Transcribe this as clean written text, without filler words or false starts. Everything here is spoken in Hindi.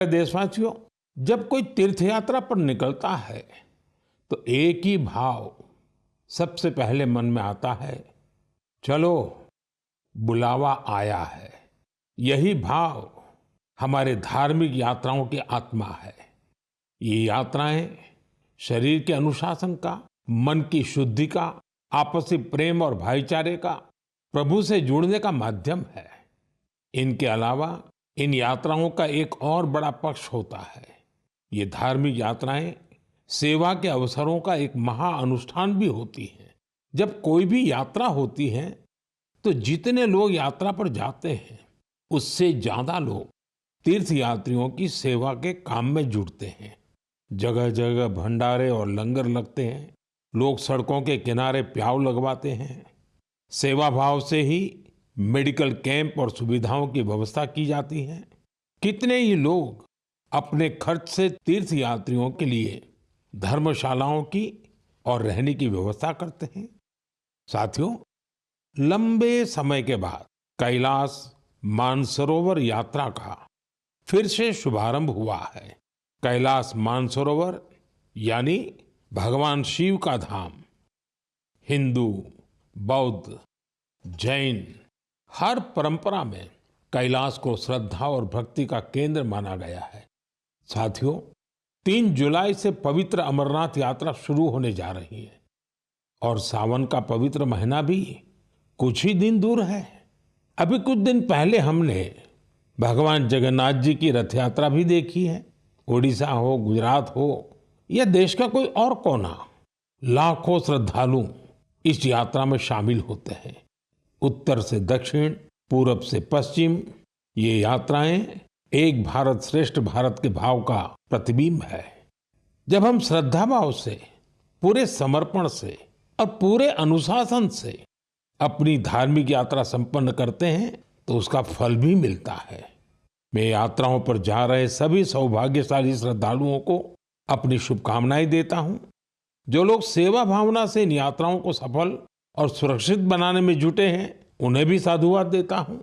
देशवासियों, जब कोई तीर्थ यात्रा पर निकलता है तो एक ही भाव सबसे पहले मन में आता है, चलो बुलावा आया है। यही भाव हमारे धार्मिक यात्राओं की आत्मा है। ये यात्राएं शरीर के अनुशासन का, मन की शुद्धि का, आपसी प्रेम और भाईचारे का, प्रभु से जुड़ने का माध्यम है। इनके अलावा इन यात्राओं का एक और बड़ा पक्ष होता है। ये धार्मिक यात्राएं सेवा के अवसरों का एक महाअनुष्ठान भी होती हैं। जब कोई भी यात्रा होती है तो जितने लोग यात्रा पर जाते हैं उससे ज्यादा लोग तीर्थ यात्रियों की सेवा के काम में जुड़ते हैं। जगह जगह भंडारे और लंगर लगते हैं। लोग सड़कों के किनारे प्याऊ लगवाते हैं। सेवा भाव से ही मेडिकल कैंप और सुविधाओं की व्यवस्था की जाती है। कितने ही लोग अपने खर्च से तीर्थ यात्रियों के लिए धर्मशालाओं की और रहने की व्यवस्था करते हैं। साथियों, लंबे समय के बाद कैलाश मानसरोवर यात्रा का फिर से शुभारंभ हुआ है। कैलाश मानसरोवर यानी भगवान शिव का धाम। हिंदू, बौद्ध, जैन हर परंपरा में कैलाश को श्रद्धा और भक्ति का केंद्र माना गया है। साथियों, 3 जुलाई से पवित्र अमरनाथ यात्रा शुरू होने जा रही है और सावन का पवित्र महीना भी कुछ ही दिन दूर है। अभी कुछ दिन पहले हमने भगवान जगन्नाथ जी की रथ यात्रा भी देखी है। उड़ीसा हो, गुजरात हो या देश का कोई और कोना, लाखों श्रद्धालु इस यात्रा में शामिल होते हैं। उत्तर से दक्षिण, पूरब से पश्चिम, ये यात्राएं एक भारत श्रेष्ठ भारत के भाव का प्रतिबिंब है। जब हम श्रद्धा भाव से, पूरे समर्पण से और पूरे अनुशासन से अपनी धार्मिक यात्रा संपन्न करते हैं तो उसका फल भी मिलता है। मैं यात्राओं पर जा रहे सभी सौभाग्यशाली श्रद्धालुओं को अपनी शुभकामनाएं देता हूं। जो लोग सेवा भावना से इन यात्राओं को सफल और सुरक्षित बनाने में जुटे हैं, उन्हें भी साधुवाद देता हूं।